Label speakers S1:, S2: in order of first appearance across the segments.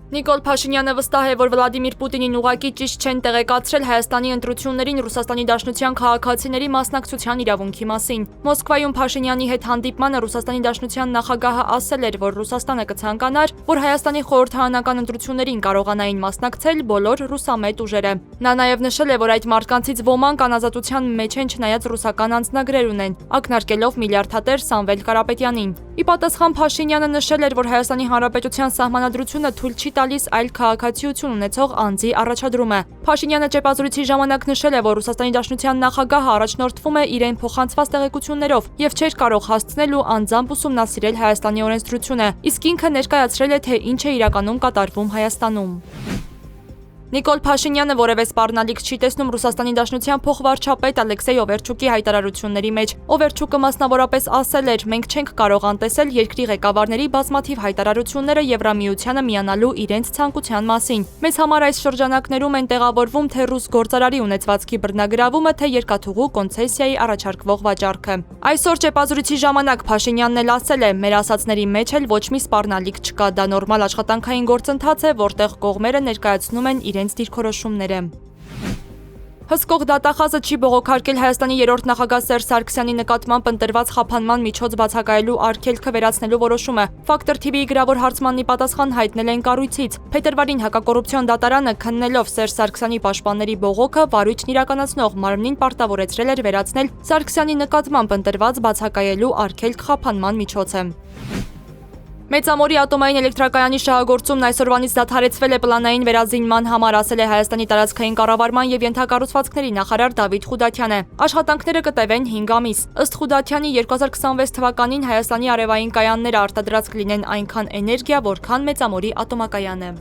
S1: Նիկոլ Փաշինյանը վստահ է, որ Վլադիմիր Պուտինին ուղղակի ճիշտ չեն տեղեկացրել Հայաստանի ընտրություններին Ռուսաստանի Դաշնության քաղաքացիների մասնակցության իրավունքի մասին։ Մոսկվայում Փաշինյանի հետ հանդիպմանը Ռուսաստանի Դաշնության նախագահը ասել էր, որ Ռուսաստանը կցանկանար, որ Հայաստանի խորհրդարանական ընտրություններին կարողանային մասնակցել բոլոր ռուսամետ ուժերը։ Նա նաև նշել է, որ այդ մարդկանցից ոմանք անազատության մեջ են չնայած ռուսական անձնագրեր ունեն, ակնարկելով միլիարդատեր Սամվել Կարապետյանին։ Ի պատասխան Փաշինյանը նշել էր, որ Հայաստանի Հանրապետության սահմանադրությունը թույլ չի տալիս այլ քաղաքացիություն ունեցող անձի առաջադրումը։ Փաշինյանը ճեպազրույցի ժամանակ նշել է, որ Ռուսաստանի Դաշնության նախագահը առաջնորդվում է իրեն փոխանցված տեղեկություններով եւ չէր կարող հասցնել ու անձամբ ուսումնասիրել Հայաստանի օրենսդրությունը, իսկ ինքը ներկայացրել է, թե ինչ է իրականում կատարվում Հայաստանում։ Նիկոլ Փաշինյանը որևէ սպառնալիք չի տեսնում Ռուսաստանի Դաշնության փոխվարչապետ Ալեքսեյ Օվերչուկի հայտարարությունների մեջ։ Օվերչուկը մասնավորապես ասել էր. «Մենք չենք կարող անտեսել երկրի ղեկավարների բազմաթիվ հայտարարությունները Եվրամիությանը միանալու իրենց ցանկության մասին։ Մեզ համար այս շրջանակներում են տեղավորվում թե ռուս գործարարի ունեցվածքի բռնագրավումը, թե երկաթուղու կոնցեսիայի առաջարկվող վաճառքը»։ Այսօր ճեպազրույցի ժամանակ Փաշինյանն էլ ասել է. «Մեր ասածների մեջ էլ ոչ մի սպառնալիք չկա, դա նորմալ աշխատանքային գործընթաց է, որտեղ կողմերը ներկայացնում են իրենց դիրքորոշումները»։ Հսկող դատախազը չի բողոքարկել Հայաստանի երրորդ նախագահ Սերժ Սարգսյանի նկատմամբ ընտրված խափանման միջոց բացակայելու արգելքը վերացնելու որոշումը։ Ֆակտոր TV-ի գրավոր հարցմանի պատասխան հայտնել են կառույցից։ Փետրվարին հակակոռուպցիոն դատարանը քննելով Սերժ Սարգսյանի պաշտպանների բողոքը վարույթն իրականացնող մարմնին պարտավորեցրել էր վերացնել Սարգսյանի նկատմամբ ընտրված բացակայելու արգելք խափանման միջոցը։ Մեծամորի ատոմային էլեկտրակայանի շահագործումն այսօրվանից դադարեցվել է պլանային վերազինման համար, ասել է Հայաստանի տարածքային կառավարման եւ ենթակառուցվածքների նախարար Դավիթ Խուդատյանը։ Աշխատանքները կտևեն 5 ամիս։ Ըստ Խուդատյանի 2026 թվականին Հայաստանի արևային կայանները արտադրած կլինեն այնքան էներգիա, որքան Մեծամորի ատոմակայանը։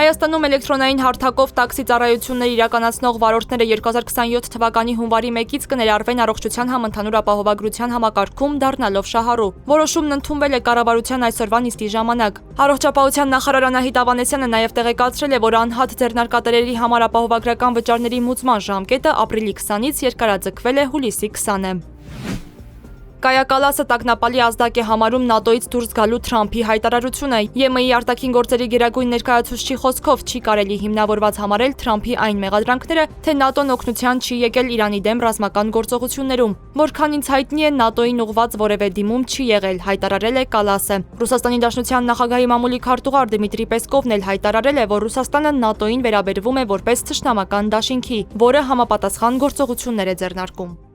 S1: Հայաստանում էլեկտրոնային հարթակով տաքսի ծառայություններ իրականացնող վարորդները 2027 թվականի հունվարի 1-ից կներառվեն առողջության համընդհանուր ապահովագրության համակարգում, դառնալով շահառու։ Որոշումն ընդունվել է կառավարության այսօրվա նիստի ժամանակ։ Առողջապահության նախարար Անահիտ Ավանեսյանը նաև տեղեկացրել է, որ անհատ ձեռնարկատերերի համար ապահովագրական վճարների մուծման ժամկետը ապրիլի 20-ից երկարաձգվել է հուլիսի 20-ը։ Կայա Կալասը տագնապալի ազդակ է համարում ՆԱՏՕ-ից դուրս գալու Թրամփի հայտարարությունը։ ԵՄ-ի արտաքին գործերի գերագույն ներկայացուցչի խոսքով չի կարելի հիմնավորված համարել Թրամփի այն մեղադրանքները, թե ՆԱՏՕ-ն օգնության չի եկել Իրանի դեմ ռազմական գործողություններում։ Որքան ինձ հայտնի է, ՆԱՏՕ-ին ուղղված որևէ դիմում չի եղել, հայտարարել է Կալասը։ Ռուսաստանի Դաշնության նախագահի մամուլի քարտուղար Դմիտրի Պեսկովն էլ հայտարարել է, որ Ռուսաստանը ՆԱՏՕ-ին վերաբերվում է որպես թշնամական դաշինքի, որը համապատասխան գործողություններ է ձեռնարկում։